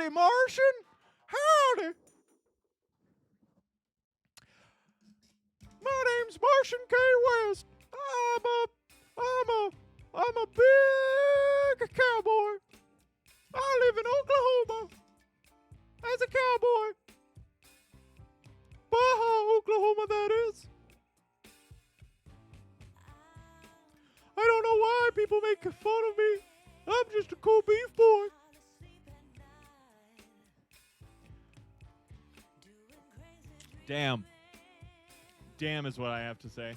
Howdy, Martian. Howdy. My name's Martian K. West. I'm a big cowboy. I live in Oklahoma as a cowboy. Baja, Oklahoma, that is. I don't know why people make fun of me. I'm just a cool beef boy. Damn. Damn is what I have to say.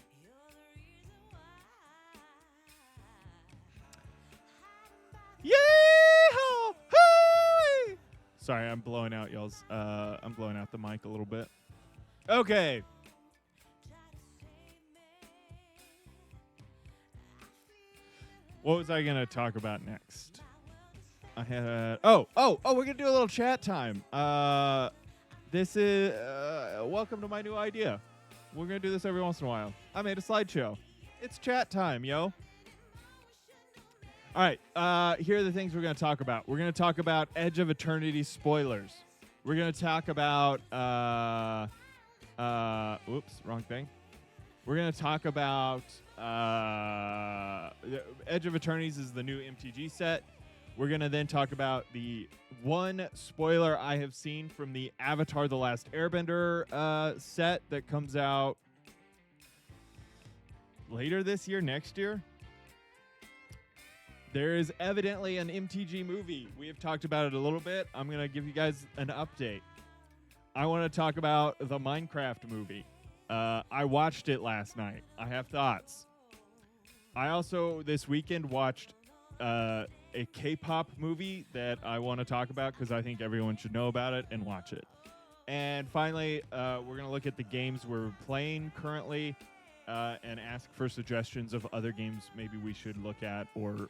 Yeehaw! Hey! Sorry, I'm blowing out y'all's. I'm blowing out the mic a little bit. Okay. What was I gonna talk about next? I had we're gonna do a little chat time. This is welcome to my new idea. We're gonna do this every once in a while. I made a slideshow. It's chat time, yo. All right, here are the things we're gonna talk about. We're gonna talk about Edge of Eternity spoilers. We're gonna talk about oops, wrong thing. We're gonna talk about Edge of Eternities is the new MTG set. We're gonna then talk about the one spoiler I have seen from the Avatar: The Last Airbender set that comes out later this year, next year. There is evidently an MTG movie. We have talked about it a little bit. I'm gonna give you guys an update. I want to talk about the Minecraft movie. I watched it last night. I have thoughts. I also this weekend watched a K-pop movie that I want to talk about because I think everyone should know about it and watch it. And finally, we're going to look at the games we're playing currently and ask for suggestions of other games maybe we should look at or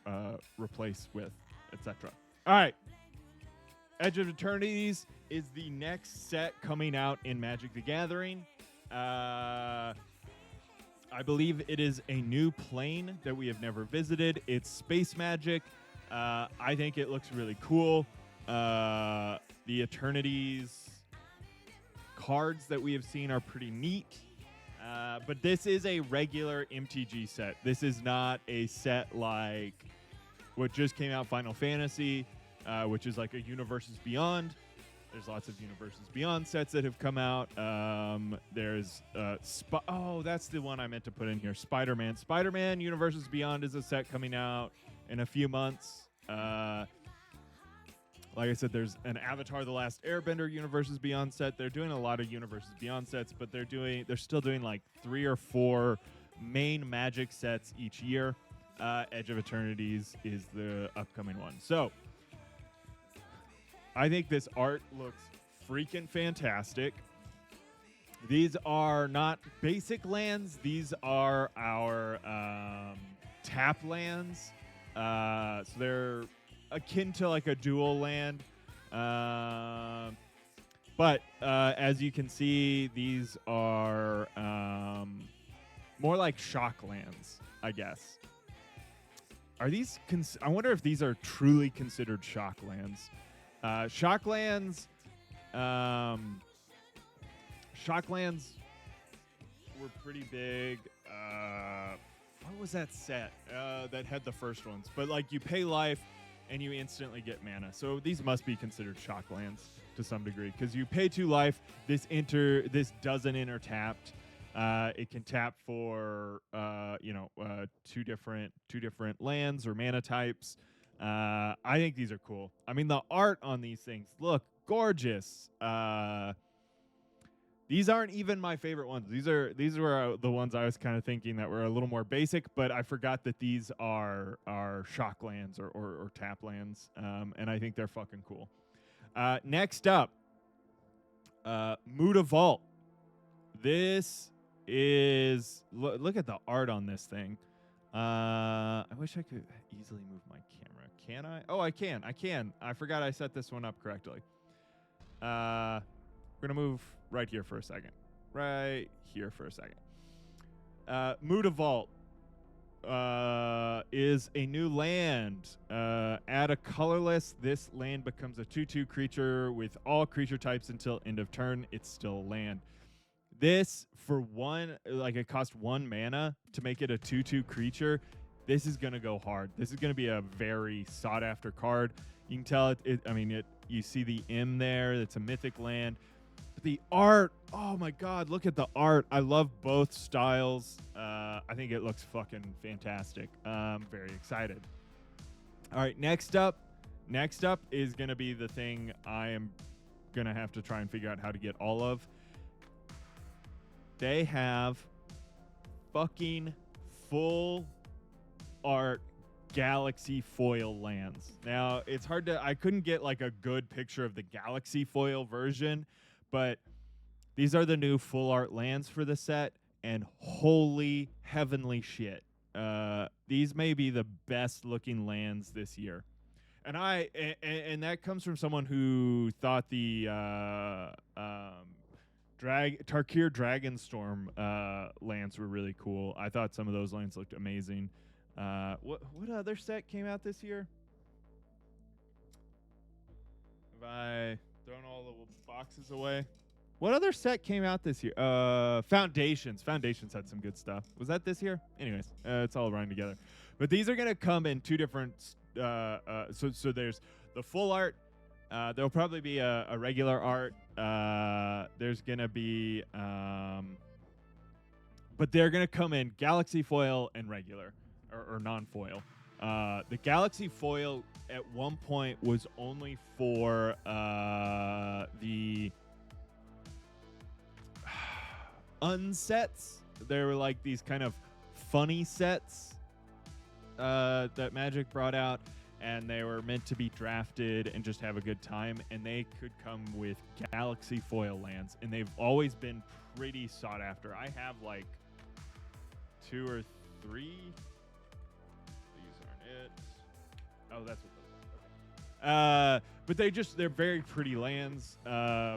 replace with, etc. All right. Edge of Eternities is the next set coming out in Magic the Gathering. I believe it is a new plane that we have never visited. It's space magic. I think it looks really cool. The Eternities cards that we have seen are pretty neat. But this is a regular MTG set. This is not a set like what just came out, Final Fantasy, which is like a Universes Beyond. There's lots of Universes Beyond sets that have come out. There's that's the one I meant to put in here. Spider-Man. Spider-Man Universes Beyond is a set coming out in a few months. Like I said, there's an Avatar: The Last Airbender Universes Beyond set. They're doing a lot of Universes Beyond sets, but they're still doing like 3 or 4 main Magic sets each year. Edge of Eternities is the upcoming one. So I think this art looks freaking fantastic. These are not basic lands. These are our tap lands. So they're akin to like a dual land. But as you can see, these are more like shock lands, I guess. Are these? I wonder if these are truly considered shock lands. Shocklands were pretty big. What was that set that had the first ones? But like you pay life and you instantly get mana. So these must be considered shocklands to some degree because you pay 2 life. This doesn't enter tapped. It can tap for 2 different lands or mana types. I think these are cool. I mean, the art on these things look gorgeous. These aren't even my favorite ones. These were the ones I was kind of thinking that were a little more basic, but I forgot that these are shock lands or tap lands, and I think they're fucking cool. Next up, Muda Vault. This is look at the art on this thing. I wish I could easily move my camera. Can I? Oh, I can. I forgot I set this one up correctly. We're going to move right here for a second. Muda Vault. is a new land. Add a colorless. This land becomes a 2/2 creature with all creature types until end of turn. It's still land. This, for one, like it costs 1 mana to make it a 2/2 creature. This is going to go hard. This is going to be a very sought after card. You can tell you see the M there. It's a mythic land. But the art, oh my God, look at the art. I love both styles. I think it looks fucking fantastic. I'm very excited. All right, next up is going to be the thing I am going to have to try and figure out how to get all of. They have fucking full art galaxy foil lands. Now, it's hard to, I couldn't get like a good picture of the galaxy foil version, but these are the new full art lands for the set, and holy heavenly shit. These may be the best looking lands this year. And that comes from someone who thought the Tarkir Dragonstorm lands were really cool. I thought some of those lands looked amazing. What other set came out this year? Have I thrown all the boxes away? What other set came out this year? Foundations. Foundations had some good stuff. Was that this year? Anyways, it's all running together. But these are going to come in two different... So there's the full art. There'll probably be a regular art. There's going to be... but they're going to come in Galaxy Foil and regular. Or non-foil. The Galaxy Foil at one point was only for the unsets. There were like these kind of funny sets that Magic brought out, and they were meant to be drafted and just have a good time, and they could come with Galaxy Foil lands, and they've always been pretty sought after. I have like 2 or 3. Oh, that's what those are. Okay. But they're very pretty lands.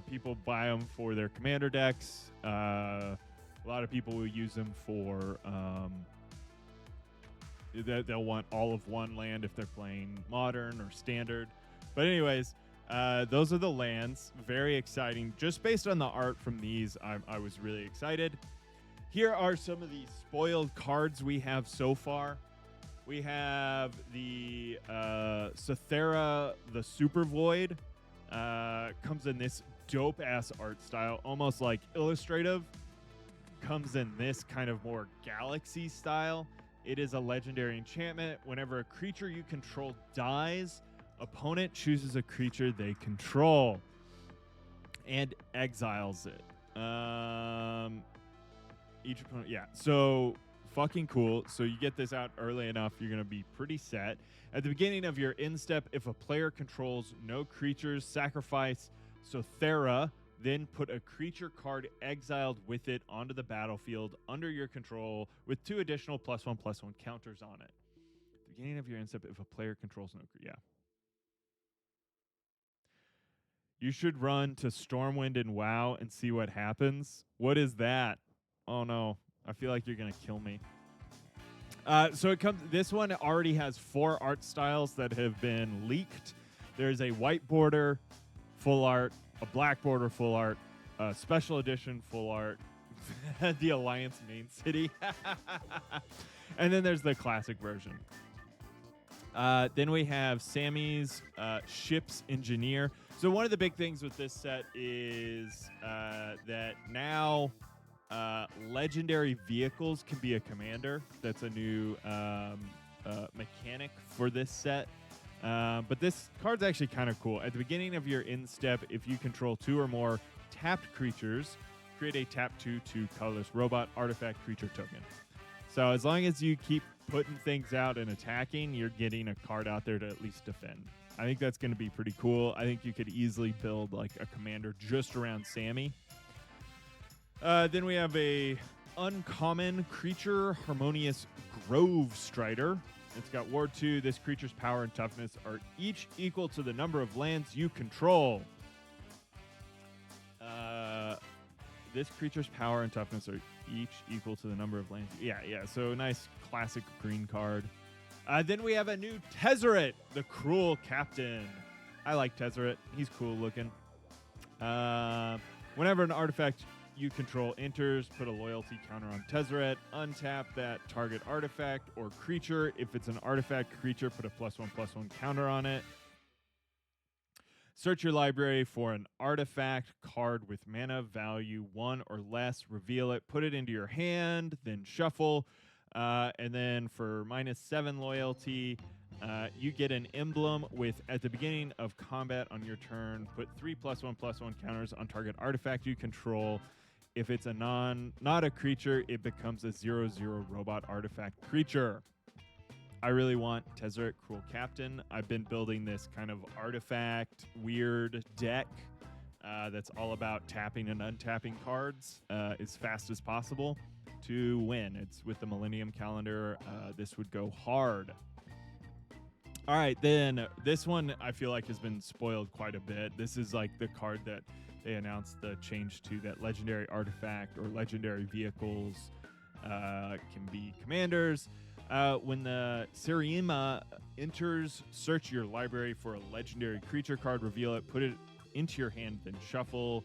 People buy them for their commander decks. A lot of people will use them for... they'll want all of one land if they're playing modern or standard. But anyways, those are the lands. Very exciting. Just based on the art from these, I was really excited. Here are some of the spoiled cards we have so far. We have the Sathera, the Super Void. Comes in this dope-ass art style, almost like illustrative. Comes in this kind of more galaxy style. It is a legendary enchantment. Whenever a creature you control dies, opponent chooses a creature they control and exiles it. Each opponent, yeah. So... fucking cool. So you get this out early enough, you're going to be pretty set. At the beginning of your end step, if a player controls no creatures, sacrifice Sothera, then put a creature card exiled with it onto the battlefield under your control with 2 additional +1/+1 counters on it. At the beginning of your end step, if a player controls no creature, yeah. You should run to Stormwind and WoW and see what happens. What is that? Oh no. I feel like you're going to kill me. So it comes. This one already has 4 art styles that have been leaked. There's a white border, full art, a black border, full art, a special edition, full art, the Alliance main city. And then there's the classic version. Then we have Sammy's Ship's Engineer. So one of the big things with this set is that now... legendary vehicles can be a commander. That's a new mechanic for this set. But this card's actually kind of cool. At the beginning of your end step, if you control 2 or more tapped creatures, create a tap 2/2 colorless robot artifact creature token. So as long as you keep putting things out and attacking, you're getting a card out there to at least defend. I think that's going to be pretty cool. I think you could easily build like a commander just around Sammy. Then we have a uncommon creature, Harmonious Grove Strider. It's got Ward 2. This creature's power and toughness are each equal to the number of lands you control. This creature's power and toughness are each equal to the number of lands. Yeah. So nice classic green card. Then we have a new Tezzeret, the Cruel Captain. I like Tezzeret. He's cool looking. Whenever an artifact you control enters, put a loyalty counter on Tezzeret. Untap that target artifact or creature. If it's an artifact creature, put a +1/+1 counter on it. Search your library for an artifact card with mana value 1 or less. Reveal it. Put it into your hand. Then shuffle. And then for -7 loyalty, you get an emblem with, at the beginning of combat on your turn, put 3 +1/+1 counters on target artifact you control. If it's not a creature, it becomes a 0/0 robot artifact creature. I really want Tezzeret Cruel Captain. I've been building this kind of artifact weird deck that's all about tapping and untapping cards as fast as possible to win. It's with the Millennium Calendar. This would go hard. All right, then this one I feel like has been spoiled quite a bit. This is like the card that they announced the change to, that legendary artifact or legendary vehicles can be commanders. When the Sirima enters, search your library for a legendary creature card, reveal it, put it into your hand, then shuffle.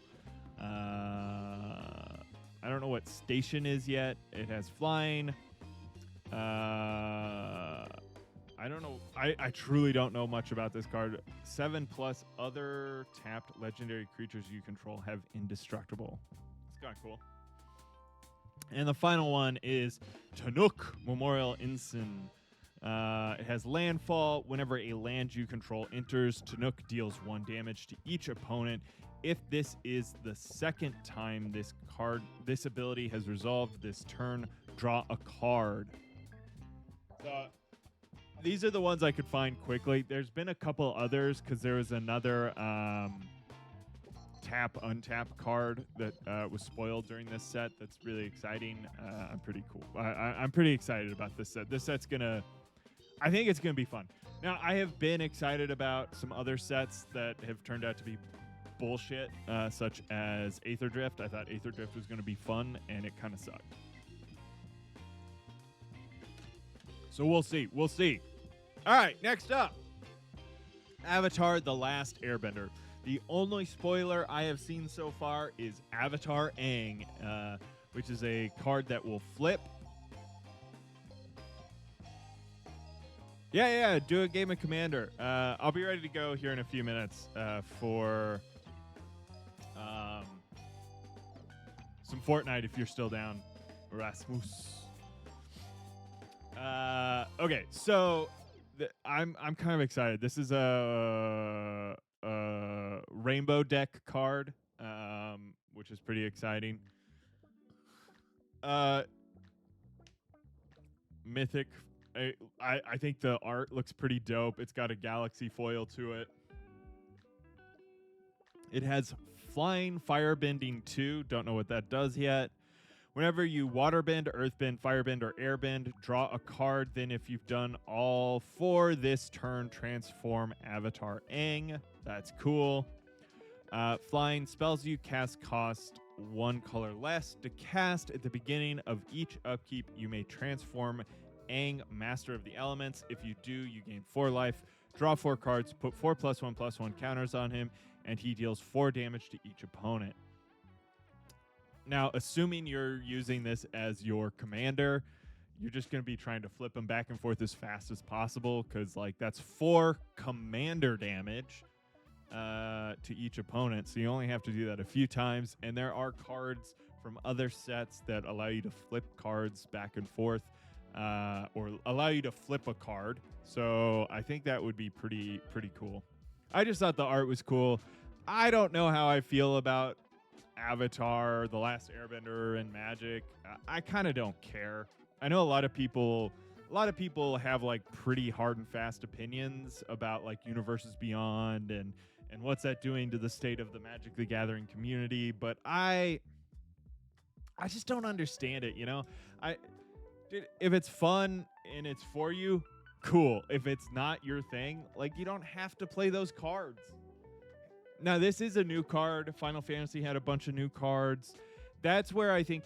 I don't know what station is yet. It has flying. I don't know. I truly don't know much about this card. 7+ other tapped legendary creatures you control have indestructible. It's kind of cool. And the final one is Tanuk Memorial Ensign. It has landfall. Whenever a land you control enters, Tanuk deals 1 damage to each opponent. If this is the second time this ability has resolved this turn, draw a card. So these are the ones I could find quickly. There's been a couple others because there was another tap-untap card that was spoiled during this set that's really exciting. I'm pretty cool. I'm pretty excited about this set. This set's I think it's gonna be fun. Now, I have been excited about some other sets that have turned out to be bullshit, such as Aether Drift. I thought Aether Drift was gonna be fun, and it kind of sucked. So we'll see. We'll see. All right, next up, Avatar: The Last Airbender. The only spoiler I have seen so far is Avatar Aang, which is a card that will flip. Yeah, do a game of Commander. I'll be ready to go here in a few minutes for some Fortnite if you're still down, Rasmus. Okay, so I'm kind of excited. This is a rainbow deck card, which is pretty exciting. Mythic. I think the art looks pretty dope. It's got a galaxy foil to it. It has flying, firebending 2. Don't know what that does yet. Whenever you waterbend, earthbend, firebend, or airbend, draw a card. Then if you've done all 4 this turn, transform Avatar Aang. That's cool. Flying spells you cast cost 1 color less. To cast at the beginning of each upkeep, you may transform Aang, Master of the Elements. If you do, you gain 4 life. Draw 4 cards, put 4 +1/+1 counters on him, and he deals 4 damage to each opponent. Now, assuming you're using this as your commander, you're just going to be trying to flip him back and forth as fast as possible because, like, that's 4 commander damage to each opponent. So you only have to do that a few times. And there are cards from other sets that allow you to flip cards back and forth or allow you to flip a card. So I think that would be pretty cool. I just thought the art was cool. I don't know how I feel about Avatar, The Last Airbender, and Magic. I kind of don't care. I know a lot of people have like pretty hard and fast opinions about like Universes Beyond and what's that doing to the state of the Magic the Gathering community, but I just don't understand it, you know? If it's fun and it's for you, cool. If it's not your thing, like, you don't have to play those cards. Now, this is a new card. Final Fantasy had a bunch of new cards. that's where I think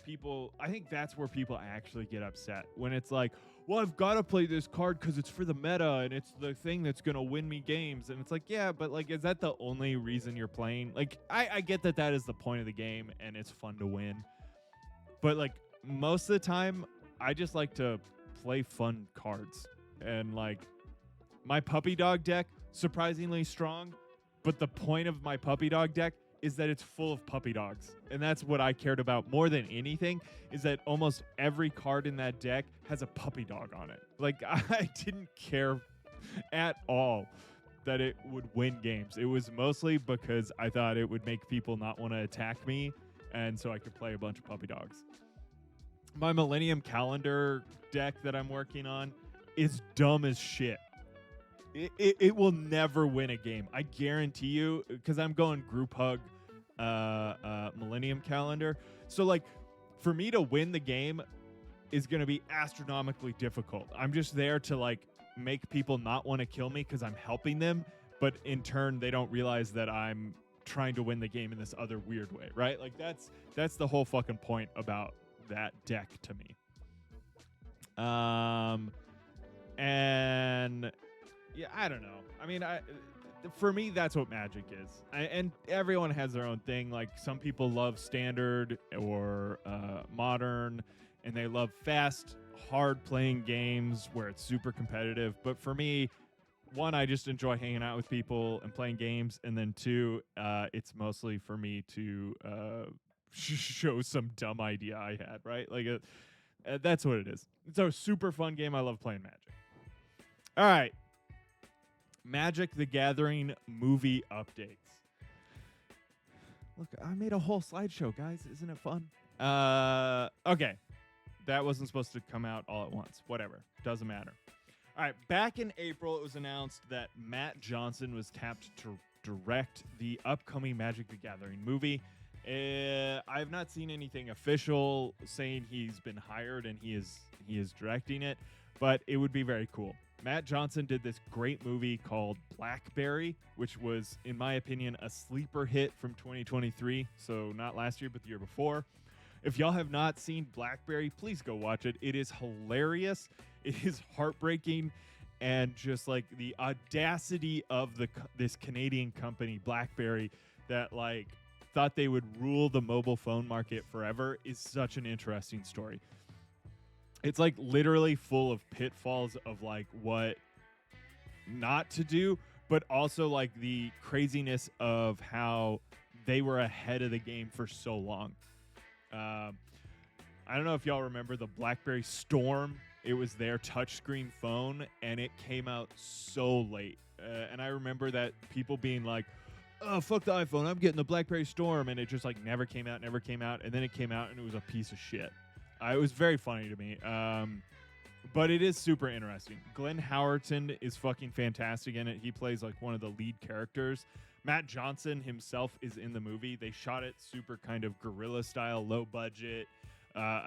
that's where people actually get upset when it's like, well, I've got to play this card because it's for the meta and it's the thing that's going to win me games. And it's like, yeah, but like, is that the only reason you're playing? Like, I get that is the point of the game and it's fun to win. But like most of the time, I just like to play fun cards. And like my puppy dog deck, surprisingly strong. But the point of my puppy dog deck is that it's full of puppy dogs. And that's what I cared about more than anything, is that almost every card in that deck has a puppy dog on it. Like, I didn't care at all that it would win games. It was mostly because I thought it would make people not want to attack me, and so I could play a bunch of puppy dogs. My Millennium Calendar deck that I'm working on is dumb as shit. It will never win a game. I guarantee you, because I'm going group hug Millennium Calendar. So like for me to win the game is going to be astronomically difficult. I'm just there to like make people not want to kill me because I'm helping them. But in turn, they don't realize that I'm trying to win the game in this other weird way, right? Like that's the whole fucking point about that deck to me. And yeah, I don't know. I mean, for me, that's what Magic is. And everyone has their own thing. Like some people love standard or modern, and they love fast, hard-playing games where it's super competitive. But for me, one, I just enjoy hanging out with people and playing games. And then two, it's mostly for me to show some dumb idea I had, right? Like that's what it is. It's a super fun game. I love playing Magic. All right. Magic the Gathering movie updates. Look, I made a whole slideshow, guys. Isn't it fun? Okay. That wasn't supposed to come out all at once. Whatever. Doesn't matter. All right. Back in April, it was announced that Matt Johnson was tapped to direct the upcoming Magic the Gathering movie. I have not seen anything official saying he's been hired and he is directing it, but it would be very cool. Matt Johnson did this great movie called Blackberry, which was, in my opinion, a sleeper hit from 2023. So not last year, but the year before. If y'all have not seen Blackberry, please go watch it. It is hilarious. It is heartbreaking. And just like the audacity of this Canadian company, Blackberry, that like thought they would rule the mobile phone market forever is such an interesting story. It's like literally full of pitfalls of like what not to do, but also like the craziness of how they were ahead of the game for so long. I don't know if y'all remember the BlackBerry Storm. It was their touchscreen phone, and it came out so late. And I remember that people being like, oh, fuck the iPhone, I'm getting the BlackBerry Storm. And it just like never came out. And then it came out, and it was a piece of shit. It was very funny to me. But it is super interesting. Glenn Howerton is fucking fantastic in it. He plays like one of the lead characters. Matt Johnson himself is in the movie. They shot it super kind of guerrilla style, low budget,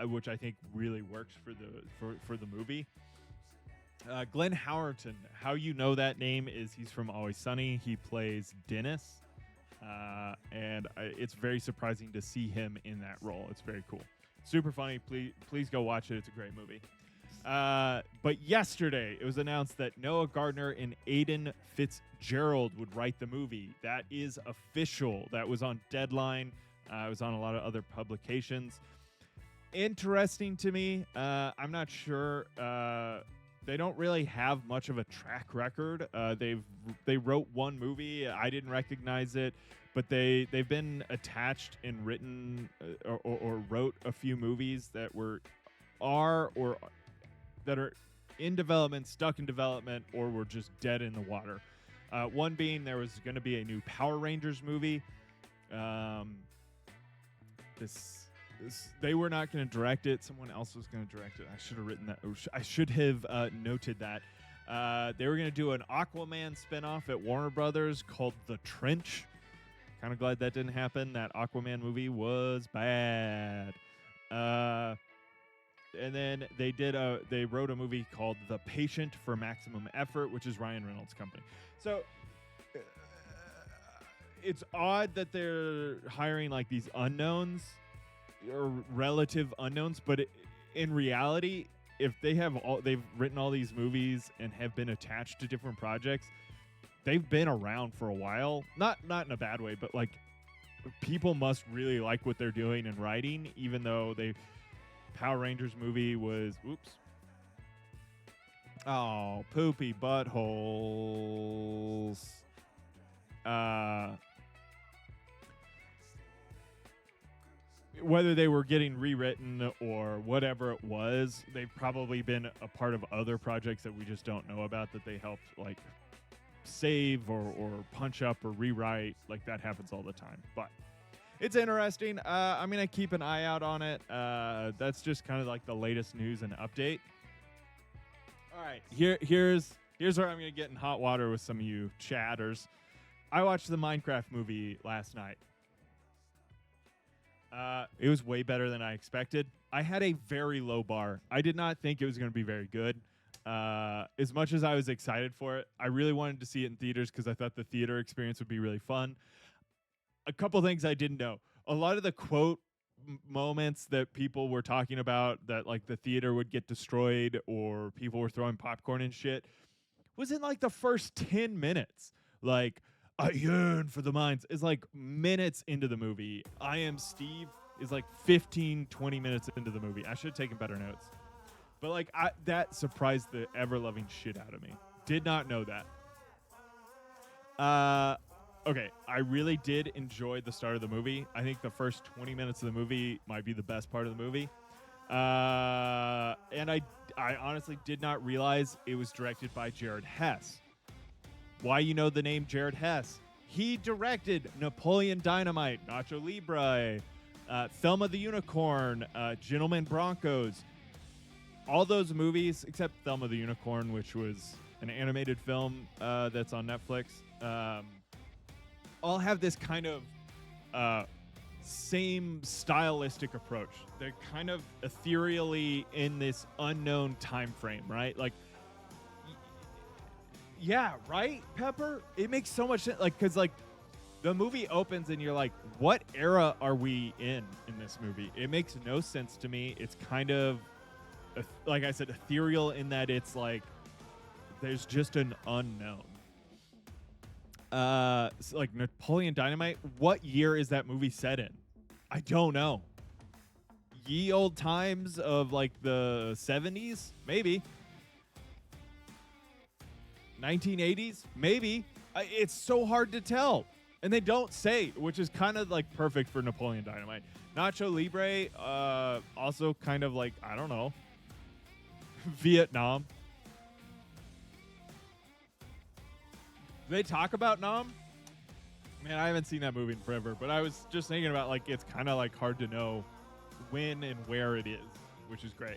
which I think really works for the movie. Glenn Howerton, how you know that name is he's from Always Sunny. He plays Dennis. And it's very surprising to see him in that role. It's very cool. Super funny. Please go watch it. It's a great movie. But yesterday, it was announced that Noah Gardner and Aidan Fitzgerald would write the movie. That is official. That was on Deadline. It was on a lot of other publications. Interesting to me. I'm not sure. They don't really have much of a track record. They wrote one movie. I didn't recognize it. But they've been attached and written or wrote a few movies that are in development, stuck in development, or were just dead in the water. One being there was going to be a new Power Rangers movie. They were not going to direct it. Someone else was going to direct it. I should have written that. I should have noted that. They were going to do an Aquaman spinoff at Warner Brothers called The Trench. Kind of glad that didn't happen. That Aquaman movie was bad. And then they wrote a movie called The Patient for Maximum Effort, which is Ryan Reynolds' company. So it's odd that they're hiring like these unknowns are relative unknowns, but in reality, if they've written all these movies and have been attached to different projects, they've been around for a while. Not in a bad way, but like people must really like what they're doing and writing, even though Power Rangers movie was poopy buttholes. Whether they were getting rewritten or whatever it was, they've probably been a part of other projects that we just don't know about that they helped like save or punch up or rewrite. Like that happens all the time. But it's interesting. I'm going to keep an eye out on it. That's just kind of like the latest news and update. All right, here's where I'm going to get in hot water with some of you chatters. I watched the Minecraft movie last night. It was way better than I expected. I had a very low bar. I did not think it was going to be very good. As much as I was excited for it, I really wanted to see it in theaters because I thought the theater experience would be really fun. A couple things I didn't know. A lot of the quote moments that people were talking about, that like the theater would get destroyed or people were throwing popcorn and shit, was in like the first 10 minutes. Like, I yearn for the mines is like minutes into the movie. I Am Steve is like 15, 20 minutes into the movie. I should have taken better notes. But like that surprised the ever-loving shit out of me. Did not know that. Okay, I really did enjoy the start of the movie. I think the first 20 minutes of the movie might be the best part of the movie. And I honestly did not realize it was directed by Jared Hess. Why you know the name Jared Hess? He directed Napoleon Dynamite, Nacho Libre, Thelma the Unicorn, Gentleman Broncos. All those movies, except Thelma the Unicorn, which was an animated film that's on Netflix, all have this kind of same stylistic approach. They're kind of ethereally in this unknown time frame, right? Like, yeah, right, Pepper? It makes so much sense. Like, because, like, the movie opens and you're like, what era are we in this movie? It makes no sense to me. It's kind of, like I said, ethereal in that it's like, there's just an unknown. So like Napoleon Dynamite, what year is that movie set in? I don't know. Ye old times of like the 70s? Maybe. 1980s? Maybe. It's so hard to tell. And they don't say, which is kind of like perfect for Napoleon Dynamite. Nacho Libre, also kind of like, I don't know, Vietnam. Do they talk about Nam? Man, I haven't seen that movie in forever, but I was just thinking about, like, it's kind of like hard to know when and where it is, which is great.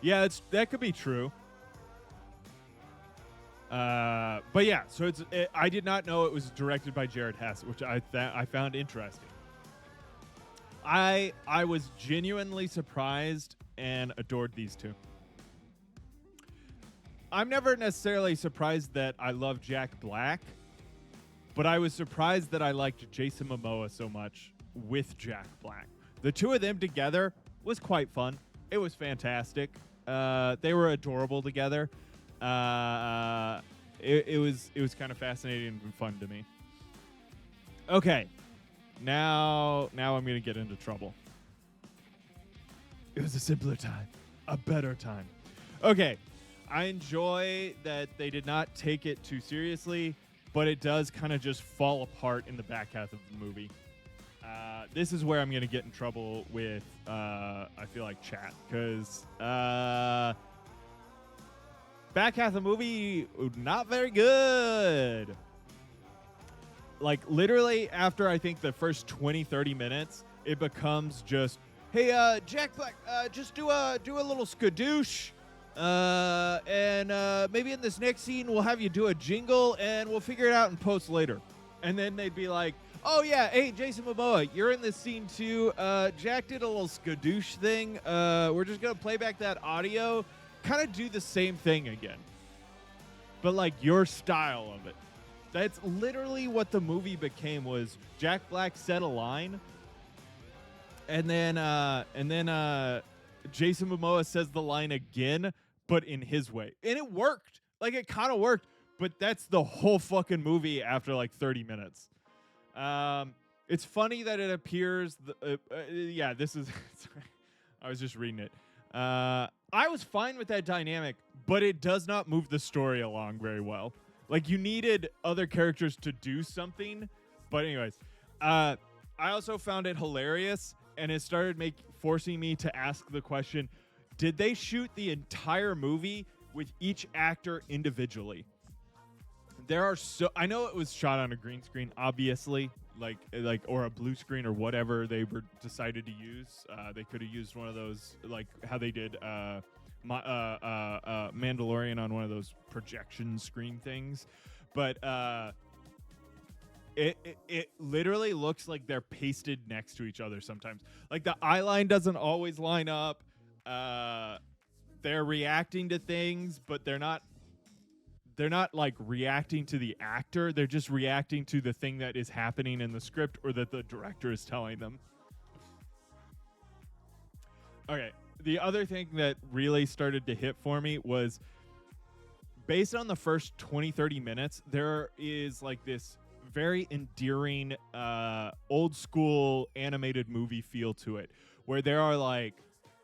Yeah, that could be true. But yeah, so I did not know it was directed by Jared Hess, which I found interesting. I was genuinely surprised and adored these two. I'm never necessarily surprised that I love Jack Black, but I was surprised that I liked Jason Momoa so much with Jack Black. The two of them together was quite fun. It was fantastic. They were adorable together. It was kind of fascinating and fun to me. Okay, now I'm gonna get into trouble. It was a simpler time, a better time. Okay, I enjoy that they did not take it too seriously, but it does kind of just fall apart in the back half of the movie. This is where I'm gonna get in trouble with I feel like chat, because back half of the movie, not very good. Like, literally, after I think the first 20, 30 minutes, it becomes just, hey, Jack Black, just do a little skadoosh. And maybe in this next scene, we'll have you do a jingle, and we'll figure it out in post later. And then they'd be like, oh, yeah, hey, Jason Momoa, you're in this scene, too. Jack did a little skadoosh thing. We're just going to play back that audio. Kind of do the same thing again, but like your style of it. That's literally what the movie became. Was Jack Black said a line, and then Jason Momoa says the line again, but in his way, and it worked. Like, it kind of worked, but that's the whole fucking movie after like 30 minutes. It's funny that it appears. Yeah, this is. I was just reading it. I was fine with that dynamic, but it does not move the story along very well. Like, you needed other characters to do something. But anyways, I also found it hilarious, and it started forcing me to ask the question, did they shoot the entire movie with each actor individually? I know it was shot on a green screen, obviously, like or a blue screen or whatever they were decided to use. They could have used one of those, like how they did Mandalorian on one of those projection screen things, but it literally looks like they're pasted next to each other sometimes. Like, the eye line doesn't always line up. They're reacting to things, but they're not like reacting to the actor. They're just reacting to the thing that is happening in the script or that the director is telling them. Okay, the other thing that really started to hit for me was, based on the first 20-30 minutes, there is like this very endearing old school animated movie feel to it, where there are like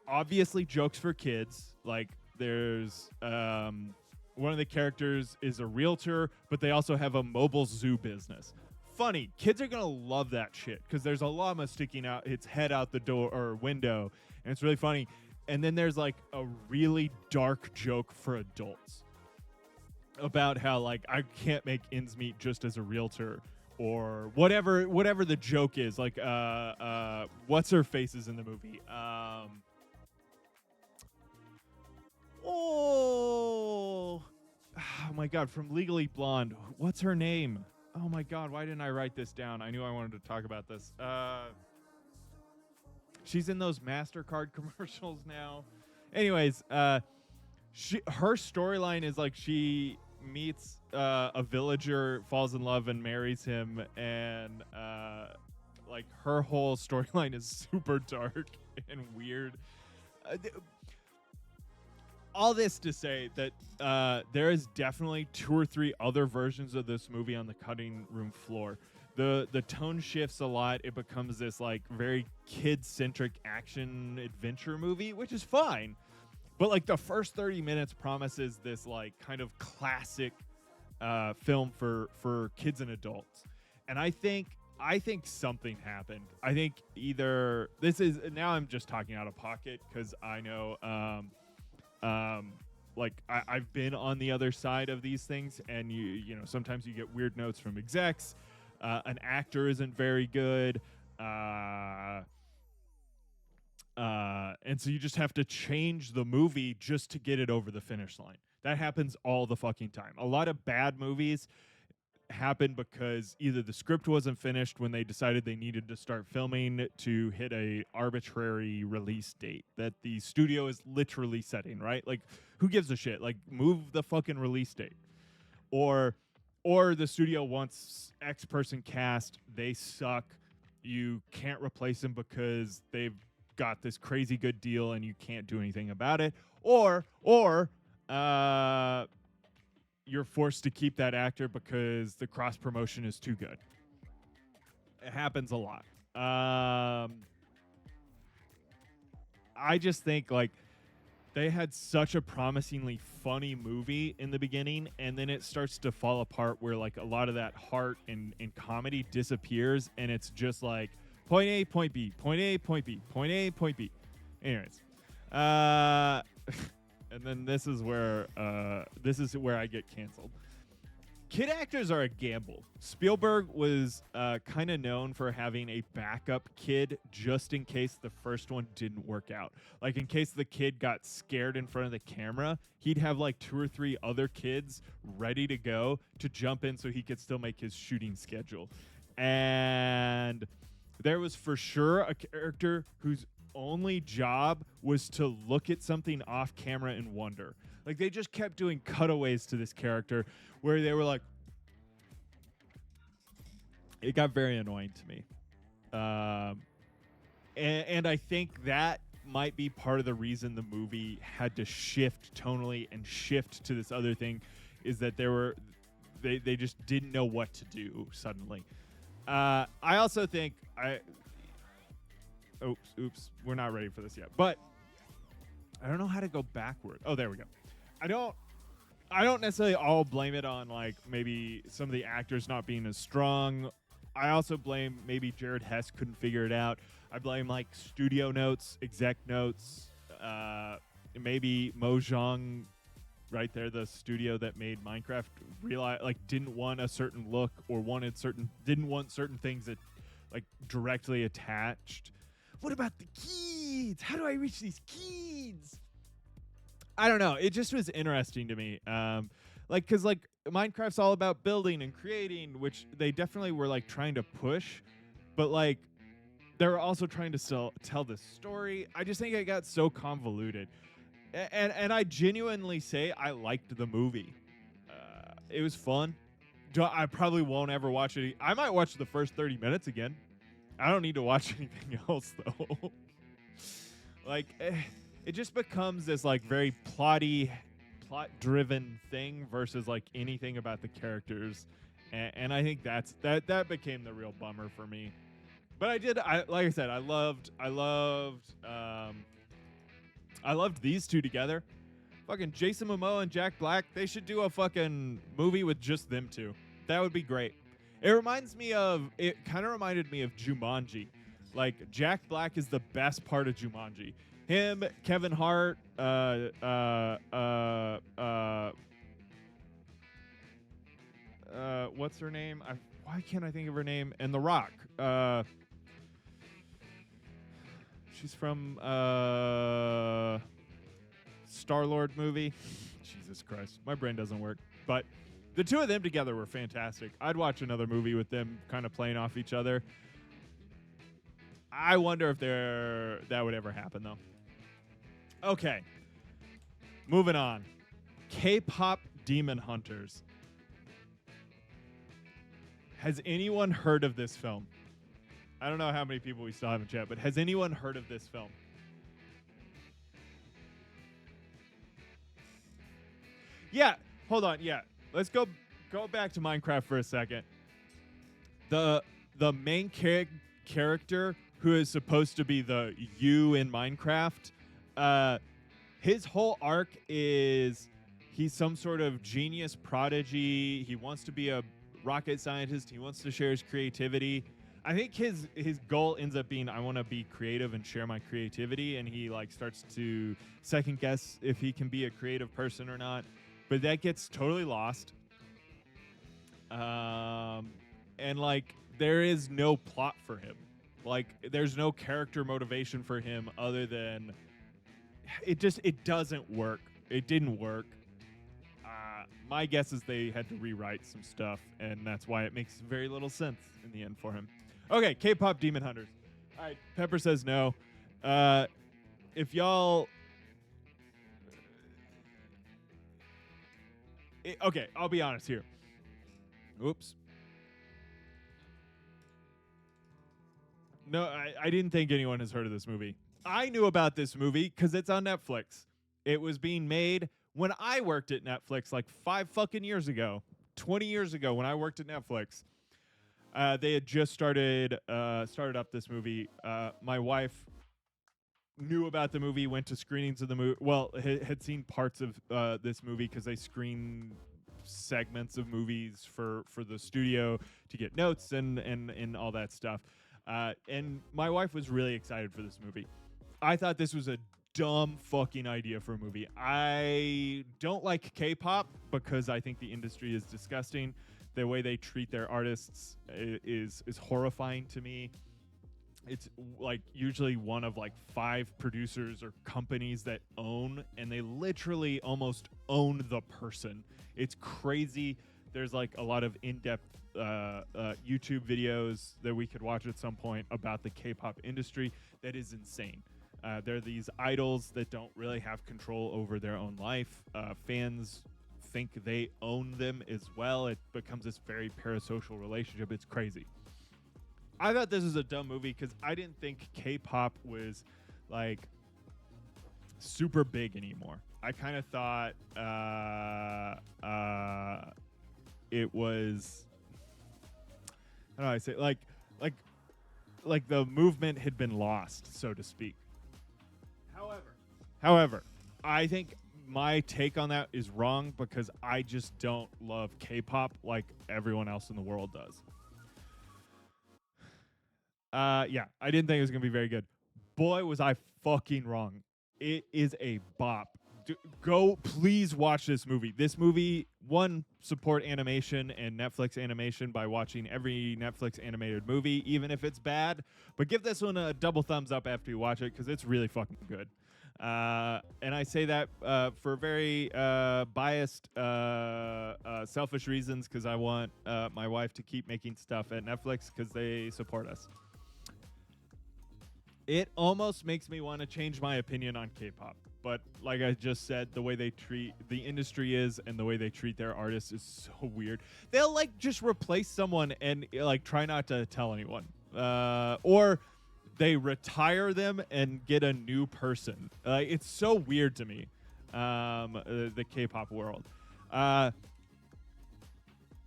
obviously jokes for kids. Like, there's one of the characters is a realtor, but they also have a mobile zoo business. Funny. Kids are going to love that shit because there's a llama sticking out its head out the door or window, and it's really funny. And then there's like a really dark joke for adults about how, like, I can't make ends meet just as a realtor, or whatever the joke is. Like, what's her face is in the movie? Oh my God, from Legally Blonde. What's her name? Oh my God, why didn't I write this down? I knew I wanted to talk about this. She's in those MasterCard commercials now. Anyways, her storyline is like she meets a villager, falls in love, and marries him, and like her whole storyline is super dark and weird. All this to say that there is definitely 2 or 3 other versions of this movie on the cutting room floor. The tone shifts a lot. It becomes this like very kid-centric action adventure movie, which is fine. But like the first 30 minutes promises this like kind of classic film for kids and adults. And I think something happened. I think either this is, now I'm just talking out of pocket because I know like I've been on the other side of these things, and you know sometimes you get weird notes from execs. An actor isn't very good, and so you just have to change the movie just to get it over the finish line. That happens all the fucking time. A lot of bad movies happen because either the script wasn't finished when they decided they needed to start filming to hit a arbitrary release date that the studio is literally setting, right? Like, who gives a shit? Like, move the fucking release date. Or the studio wants X person cast, they suck, you can't replace them because they've got this crazy good deal and you can't do anything about it. Or you're forced to keep that actor because the cross promotion is too good. It happens a lot. I just think like they had such a promisingly funny movie in the beginning, and then it starts to fall apart where like a lot of that heart and comedy disappears, and it's just like point A, point B, point A, point B, point A, point B. Anyways, and then this is where I get canceled. Kid actors are a gamble. Spielberg was kind of known for having a backup kid just in case the first one didn't work out. Like, in case the kid got scared in front of the camera, he'd have like 2 or 3 other kids ready to go to jump in so he could still make his shooting schedule. And there was for sure a character whose only job was to look at something off camera and wonder. Like, they just kept doing cutaways to this character where they were like, It got very annoying to me. And I think that might be part of the reason the movie had to shift tonally and shift to this other thing, is that they just didn't know what to do suddenly. I also think oops, we're not ready for this yet, but I don't know how to go backward. Oh, there we go. I don't necessarily all blame it on like maybe some of the actors not being as strong. I also blame maybe Jared Hess couldn't figure it out. I blame like studio notes, exec notes, maybe Mojang, right there, the studio that made Minecraft, didn't want a certain look or didn't want certain things that like directly attached. What about the keys? How do I reach these keys? I don't know. It just was interesting to me. Because Minecraft's all about building and creating, which they definitely were like trying to push, but like they were also trying to tell this story. I just think it got so convoluted, and I genuinely say I liked the movie. It was fun. I probably won't ever watch it. I might watch the first 30 minutes again. I don't need to watch anything else though. It just becomes this like very plot-driven thing versus like anything about the characters, and I think that became the real bummer for me. But like I said, I loved these two together. Fucking Jason Momoa and Jack Black. They should do a fucking movie with just them two. That would be great. It kind of reminded me of Jumanji. Like, Jack Black is the best part of Jumanji. Him, Kevin Hart, what's her name? Why can't I think of her name? And The Rock. She's from Star-Lord movie. Jesus Christ. My brain doesn't work. But the two of them together were fantastic. I'd watch another movie with them kind of playing off each other. I wonder if that would ever happen, though. Okay. Moving on. K-pop Demon Hunters. Has anyone heard of this film? I don't know how many people we still have in chat, but has anyone heard of this film? Yeah, hold on. Yeah, let's go back to Minecraft for a second. The main character who is supposed to be the you in Minecraft, his whole arc is he's some sort of genius prodigy. He wants to be a rocket scientist. He wants to share his creativity. I think his goal ends up being, I want to be creative and share my creativity, and he like starts to second guess if he can be a creative person or not. But that gets totally lost. And like there is no plot for him. Like there's no character motivation for him other than it doesn't work. It didn't work. My guess is they had to rewrite some stuff, and that's why it makes very little sense in the end for him. Okay, K-pop Demon Hunters. All right, Pepper says no. If y'all... okay, I'll be honest here. Oops. No, I didn't think anyone has heard of this movie. I knew about this movie because it's on Netflix. It was being made when I worked at Netflix like 5 fucking years ago. 20 years ago when I worked at Netflix. They had just started up this movie. My wife knew about the movie, went to screenings of the movie. Well, had seen parts of this movie because they screen segments of movies for the studio to get notes and all that stuff. And my wife was really excited for this movie. I thought this was a dumb fucking idea for a movie. I don't like K-pop because I think the industry is disgusting. The way they treat their artists is horrifying to me. It's like usually one of like 5 producers or companies that own, and they literally almost own the person. It's crazy. There's like a lot of in-depth YouTube videos that we could watch at some point about the K-pop industry. That is insane. They're these idols that don't really have control over their own life. Fans think they own them as well. It becomes this very parasocial relationship. It's crazy. I thought this was a dumb movie because I didn't think K-pop was like super big anymore. I kind of thought it was, how do I say, like the movement had been lost, so to speak. However, I think my take on that is wrong because I just don't love K-pop like everyone else in the world does. Yeah, I didn't think it was gonna be very good. Boy, was I fucking wrong. It is a bop. Go, please watch this movie. This movie, one, support animation and Netflix animation by watching every Netflix animated movie, even if it's bad. But give this one a double thumbs up after you watch it because it's really fucking good. And I say that for very biased, selfish reasons because I want my wife to keep making stuff at Netflix because they support us. It almost makes me want to change my opinion on K-pop. But like I just said, the way they treat the industry is and the way they treat their artists is so weird. They'll like just replace someone and like try not to tell anyone. Or they retire them and get a new person. It's so weird to me, the K-pop world. Like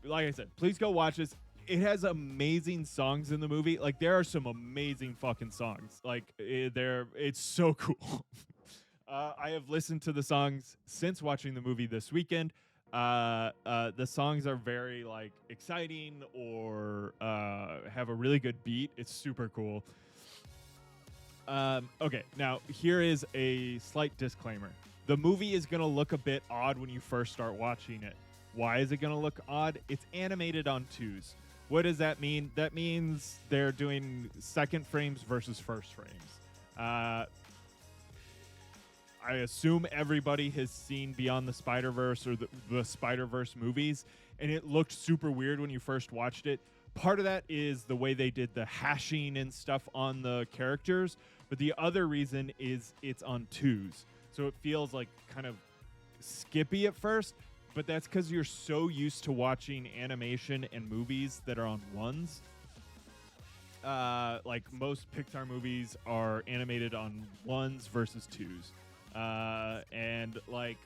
I said, please go watch this. It has amazing songs in the movie. Like there are some amazing fucking songs. Like it's so cool. I have listened to the songs since watching the movie this weekend. The songs are very like exciting or have a really good beat. It's super cool. Okay, now here is a slight disclaimer. The movie is going to look a bit odd when you first start watching it. Why is it going to look odd? It's animated on 2s. What does that mean? That means they're doing second frames versus first frames. I assume everybody has seen Beyond the Spider-Verse or the Spider-Verse movies, and it looked super weird when you first watched it. Part of that is the way they did the hashing and stuff on the characters, but the other reason is it's on 2s. So it feels like kind of skippy at first, but that's because you're so used to watching animation and movies that are on 1s. Like most Pixar movies are animated on 1s versus 2s. And like,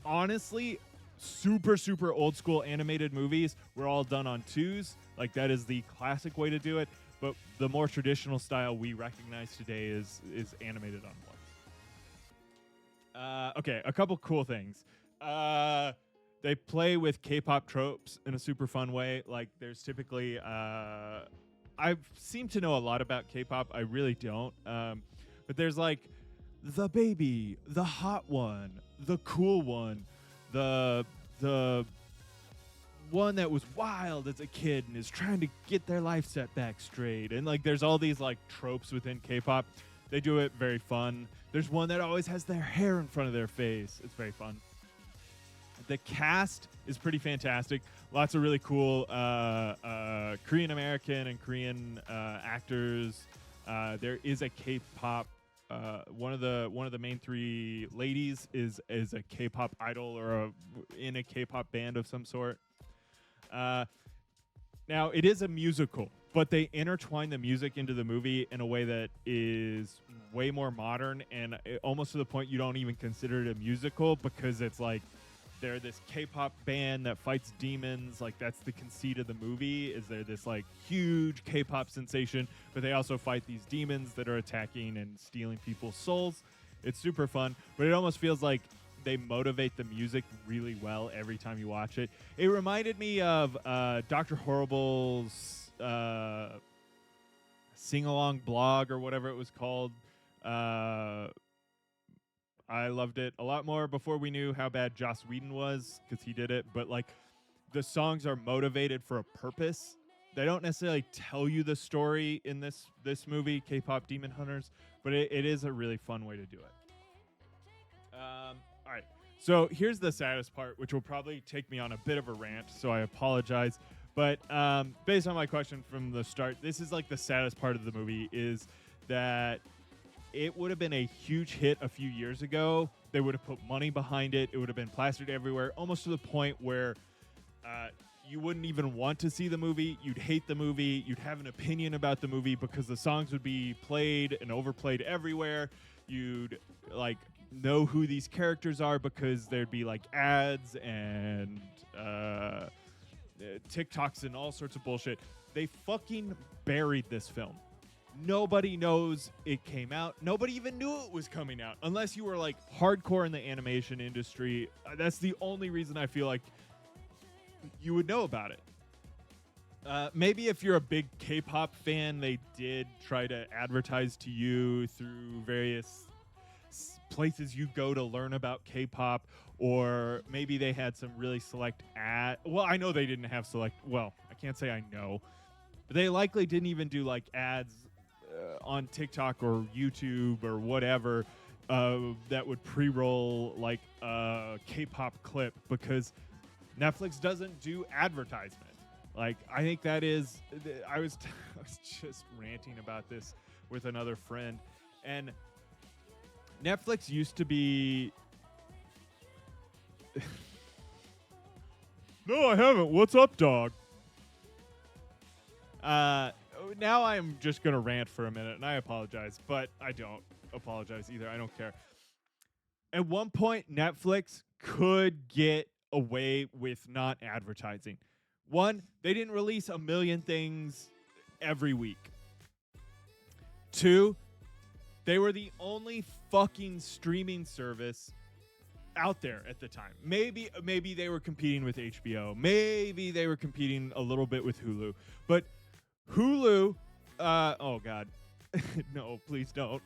honestly, super old school animated movies were all done on 2s. Like that is the classic way to do it. But the more traditional style we recognize today is animated on 1s. Okay, a couple cool things. They play with K-pop tropes in a super fun way. Like there's typically, I seem to know a lot about K-pop. I really don't. But there's like the baby, the hot one, the cool one, the one that was wild as a kid and is trying to get their life set back straight. And like there's all these like tropes within K-pop. They do it very fun. There's one that always has their hair in front of their face. It's very fun. The cast is pretty fantastic. Lots of really cool Korean American and Korean actors. There is a K-pop. One of the main 3 ladies is a K-pop idol or in a K-pop band of some sort. Now it is a musical, but they intertwine the music into the movie in a way that is way more modern and almost to the point you don't even consider it a musical because it's like they're this K-pop band that fights demons. Like that's the conceit of the movie, is they're this like huge K-pop sensation, but they also fight these demons that are attacking and stealing people's souls. It's super fun, but it almost feels like they motivate the music really well every time you watch it. It reminded me of Dr. Horrible's sing-along blog or whatever it was called. I loved it a lot more before we knew how bad Joss Whedon was because he did it. But like the songs are motivated for a purpose. They don't necessarily tell you the story in this movie, K-pop Demon Hunters, but it is a really fun way to do it. All right. So here's the saddest part, which will probably take me on a bit of a rant, so I apologize. But based on my question from the start, this is like the saddest part of the movie is that it would have been a huge hit a few years ago. They would have put money behind it. It would have been plastered everywhere, almost to the point where you wouldn't even want to see the movie. You'd hate the movie. You'd have an opinion about the movie because the songs would be played and overplayed everywhere. You'd like know who these characters are because there'd be like ads and TikToks and all sorts of bullshit. They fucking buried this film. Nobody knows it came out. Nobody even knew it was coming out unless you were like hardcore in the animation industry. That's the only reason I feel like you would know about it. Maybe if you're a big K-pop fan, they did try to advertise to you through various places you go to learn about K-pop, or maybe they had some really select ad. Well, I know they didn't have select. Well, I can't say I know, but they likely didn't even do like ads on TikTok or YouTube or whatever that would pre-roll like a K-pop clip, because Netflix doesn't do advertisement. Like, I think that is, I was just ranting about this with another friend, and Netflix used to be. No, I haven't. What's up, dog? Now I'm just going to rant for a minute, and I apologize, but I don't apologize either. I don't care. At one point, Netflix could get away with not advertising. One, they didn't release a million things every week. Two, they were the only fucking streaming service out there at the time. Maybe they were competing with HBO. Maybe they were competing a little bit with Hulu. But Hulu, oh God, no, please don't.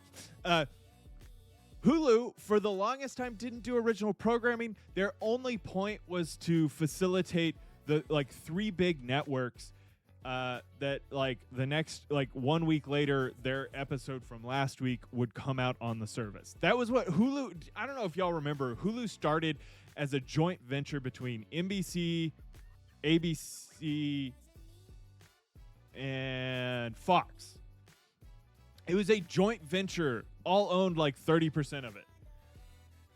Hulu, for the longest time, didn't do original programming. Their only point was to facilitate the like 3 big networks that like the next like 1 week later, their episode from last week would come out on the service. That was what Hulu. I don't know if y'all remember. Hulu started as a joint venture between NBC, ABC, and Fox. It was a joint venture, all owned like 30% of it.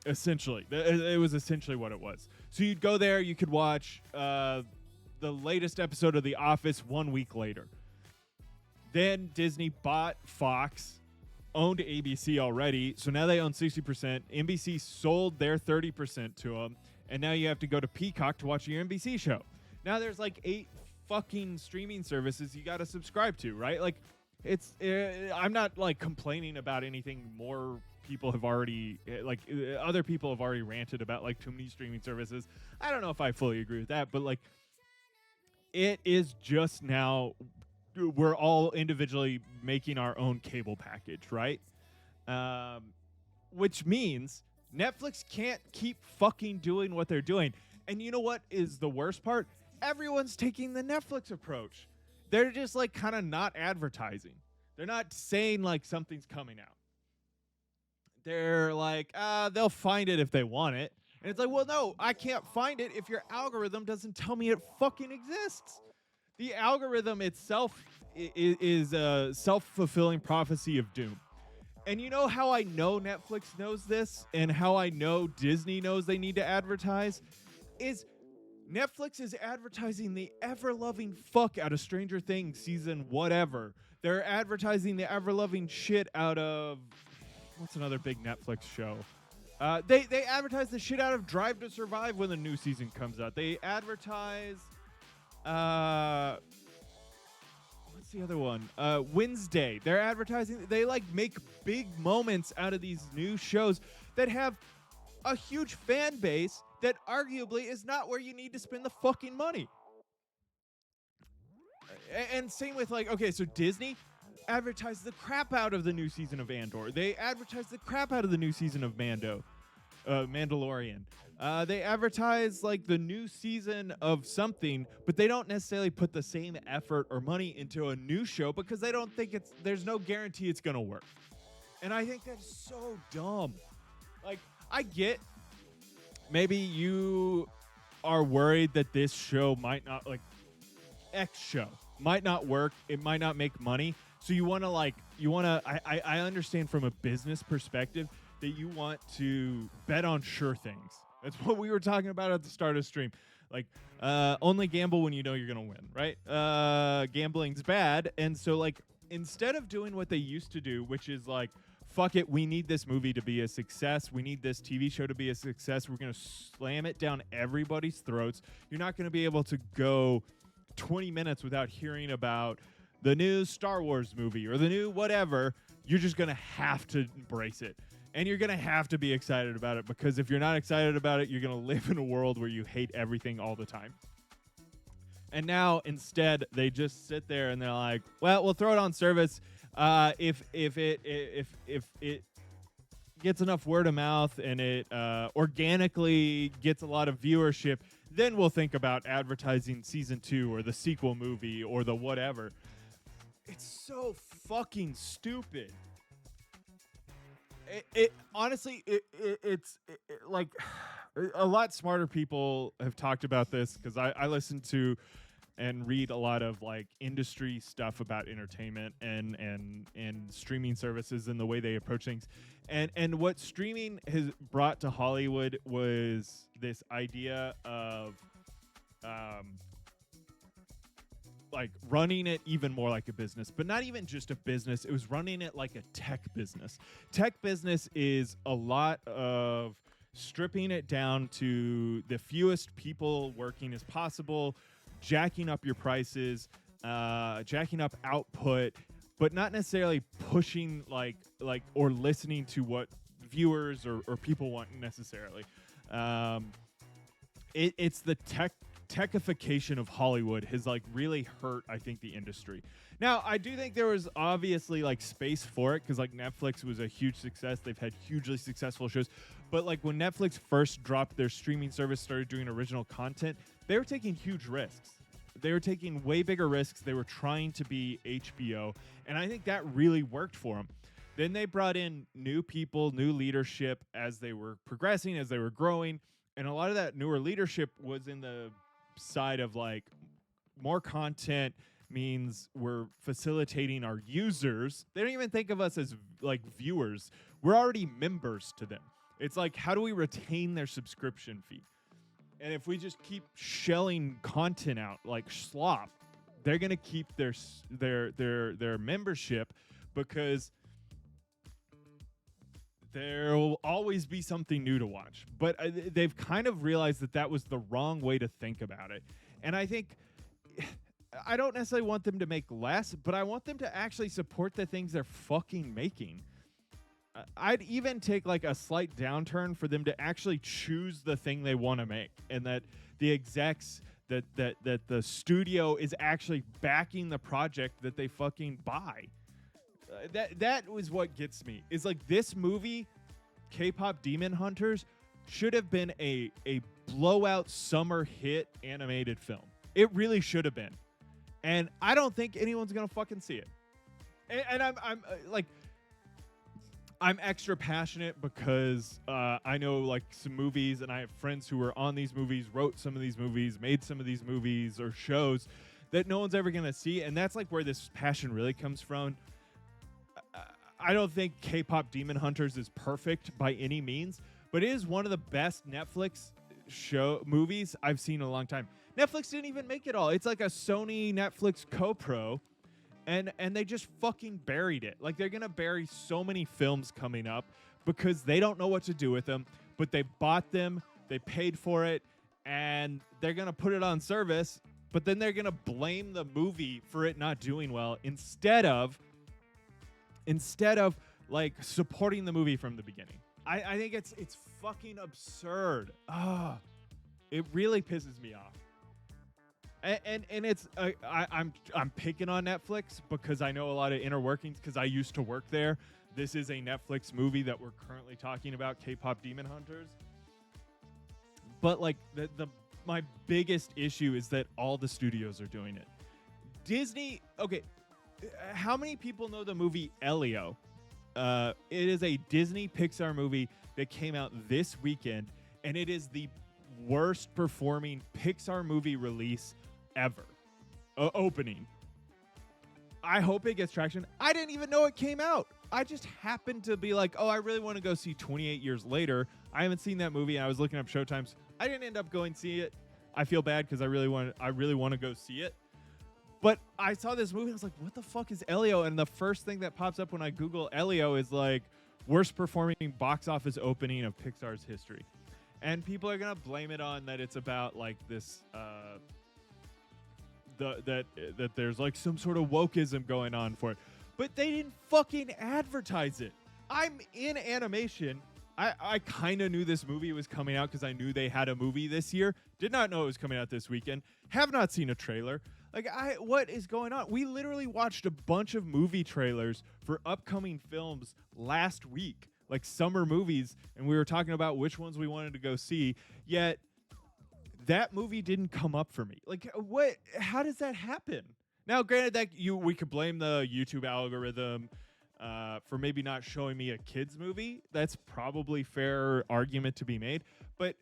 Essentially, it was essentially what it was. So you'd go there, you could watch the latest episode of The Office 1 week later. Then Disney bought Fox, owned ABC already, so now they own 60%. NBC sold their 30% to them, and now you have to go to Peacock to watch your NBC show. Now there's like 8 fucking streaming services you got to subscribe to, right? Like, it's I'm not like complaining about anything more people have already other people have already ranted about like too many streaming services. I don't know if I fully agree with that, but like it is just now we're all individually making our own cable package, right? Which means Netflix can't keep fucking doing what they're doing. And you know what is the worst part? Everyone's taking the Netflix approach. They're just like kind of not advertising. They're not saying like something's coming out. They're like, they'll find it if they want it. And it's like, well, no, I can't find it if your algorithm doesn't tell me it fucking exists. The algorithm itself is a self-fulfilling prophecy of doom. And you know how I know Netflix knows this and how I know Disney knows they need to advertise? Is Netflix is advertising the ever-loving fuck out of Stranger Things season whatever. They're advertising the ever-loving shit out of... What's another big Netflix show? They advertise the shit out of Drive to Survive when the new season comes out. They advertise... what's the other one? Wednesday. They're advertising... They, like, make big moments out of these new shows that have a huge fan base that arguably is not where you need to spend the fucking money. And same with, like, okay, so Disney advertised the crap out of the new season of Andor. They advertised the crap out of the new season of Mandalorian. They advertise, like, the new season of something, but they don't necessarily put the same effort or money into a new show because they don't think there's no guarantee it's going to work. And I think that's so dumb. Like, I get... Maybe you are worried that this show might not, like, X show might not work. It might not make money. So you want to, I understand from a business perspective that you want to bet on sure things. That's what we were talking about at the start of the stream. Like, only gamble when you know you're gonna win, right? Gambling's bad, and so like instead of doing what they used to do, which is like, fuck it, we need this movie to be a success, we need this TV show to be a success, we're gonna slam it down everybody's throats. You're not gonna be able to go 20 minutes without hearing about the new Star Wars movie or the new whatever. You're just gonna have to embrace it. And you're going to have to be excited about it, because if you're not excited about it, you're going to live in a world where you hate everything all the time. And now, instead, they just sit there and they're like, well, we'll throw it on service. If it gets enough word of mouth and it organically gets a lot of viewership, then we'll think about advertising season 2 or the sequel movie or the whatever. It's so fucking stupid. Honestly, it's like a lot smarter people have talked about this, because I listen to and read a lot of like industry stuff about entertainment and streaming services and the way they approach things. And what streaming has brought to Hollywood was this idea of like running it even more like a business, but not even just a business. It was running it like a tech business. Tech business is a lot of stripping it down to the fewest people working as possible, jacking up your prices, jacking up output, but not necessarily pushing like or listening to what viewers or people want necessarily. It's the techification of Hollywood has like really hurt, I think, the industry. Now, I do think there was obviously like space for it, because like Netflix was a huge success. They've had hugely successful shows. But like when Netflix first dropped their streaming service, started doing original content, they were taking huge risks. They were taking way bigger risks. They were trying to be HBO. And I think that really worked for them. Then they brought in new people, new leadership as they were progressing, as they were growing. And a lot of that newer leadership was in the side of like more content means we're facilitating our users. They don't even think of us as like viewers. We're already members to them. It's like, how do we retain their subscription fee? And if we just keep shelling content out like slop, they're gonna keep their membership, because there will always be something new to watch. But they've kind of realized that was the wrong way to think about it. And I think I don't necessarily want them to make less, but I want them to actually support the things they're fucking making. I'd even take like a slight downturn for them to actually choose the thing they want to make, and that the execs, that the studio is actually backing the project that they fucking buy. That was what gets me. Is like, this movie, K-pop Demon Hunters, should have been a blowout summer hit animated film. It really should have been. And I don't think anyone's gonna fucking see it. And I'm extra passionate because I know like some movies, and I have friends who were on these movies, wrote some of these movies, made some of these movies or shows that no one's ever gonna see. And that's like where this passion really comes from. I don't think K-pop Demon Hunters is perfect by any means, but it is one of the best Netflix movies I've seen in a long time. Netflix didn't even make it all. It's like a Sony Netflix co-pro, and they just fucking buried it. Like, they're gonna bury so many films coming up because they don't know what to do with them, but they bought them, they paid for it, and they're gonna put it on service, but then they're gonna blame the movie for it not doing well instead of like supporting the movie from the beginning. I think it's fucking absurd. It really pisses me off. And it's I'm picking on Netflix because I know a lot of inner workings, because I used to work there. This is a Netflix movie that we're currently talking about, K-pop Demon Hunters. But like my biggest issue is that all the studios are doing it. Disney, okay. How many people know the movie R.E.P.O? It is a Disney Pixar movie that came out this weekend, and it is the worst performing Pixar movie release ever. Opening. I hope it gets traction. I didn't even know it came out. I just happened to be like, oh, I really want to go see 28 Years Later. I haven't seen that movie. I was looking up showtimes. I didn't end up going to see it. I feel bad because I really want to go see it. But I saw this movie. I was like, what the fuck is R.E.P.O? And the first thing that pops up when I Google R.E.P.O is like worst performing box office opening of Pixar's history. And people are going to blame it on that it's about like this, that there's like some sort of wokeism going on for it. But they didn't fucking advertise it. I'm in animation. I kind of knew this movie was coming out because I knew they had a movie this year. Did not know it was coming out this weekend. Have not seen a trailer. Like, what is going on? We literally watched a bunch of movie trailers for upcoming films last week, like summer movies, and we were talking about which ones we wanted to go see, yet that movie didn't come up for me. Like, what? How does that happen? Now, granted that we could blame the YouTube algorithm for maybe not showing me a kids movie. That's probably fair argument to be made, but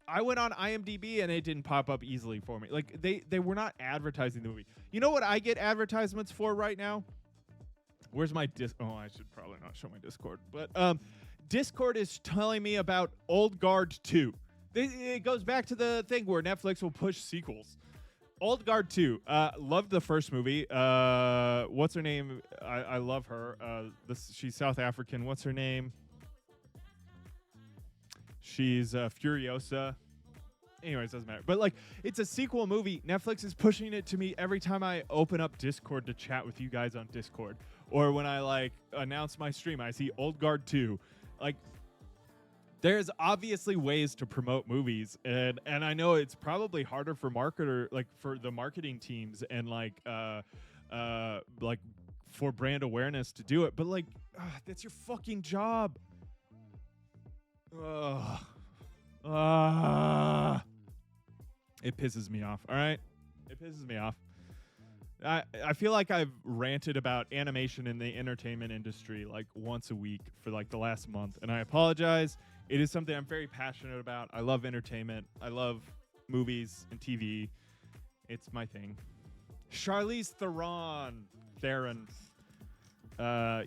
I went on IMDb and it didn't pop up easily for me. Like they were not advertising the movie. You know what I get advertisements for right now? Where's my Oh, I should probably not show my Discord. But Discord is telling me about Old Guard 2. It goes back to the thing where Netflix will push sequels. Old Guard 2. Loved the first movie. What's her name? I love her. She's South African. What's her name? She's Furiosa. Anyways, doesn't matter. But like, it's a sequel movie. Netflix is pushing it to me every time I open up Discord to chat with you guys on Discord, or when I like announce my stream, I see Old Guard 2. Like, there's obviously ways to promote movies, and I know it's probably harder for for the marketing teams and like for brand awareness to do it. But like, that's your fucking job. It pisses me off. All right, it pisses me off. I feel like I've ranted about animation in the entertainment industry like once a week for like the last month, and I apologize. It is something I'm very passionate about. I love entertainment. I love movies and TV. It's my thing. Charlize Theron.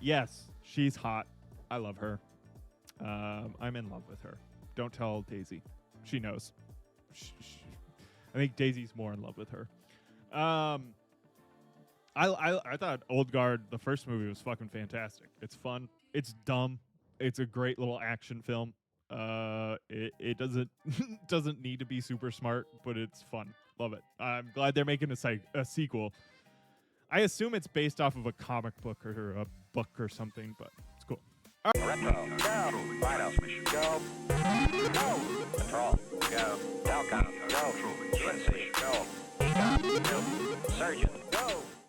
Yes, she's hot. I love her. I'm in love with her. Don't tell Daisy. She knows. I think Daisy's more in love with her. I thought Old Guard, the first movie, was fucking fantastic. It's fun. It's dumb. It's a great little action film. It doesn't doesn't need to be super smart, but it's fun. Love it. I'm glad they're making a sequel. I assume it's based off of a comic book or a book or something, but it's cool. R.E.P.O. Go. White House mission. Go. Go. Patrol. Go. Falcon. Go. UNC. Go. Go. Surgeon.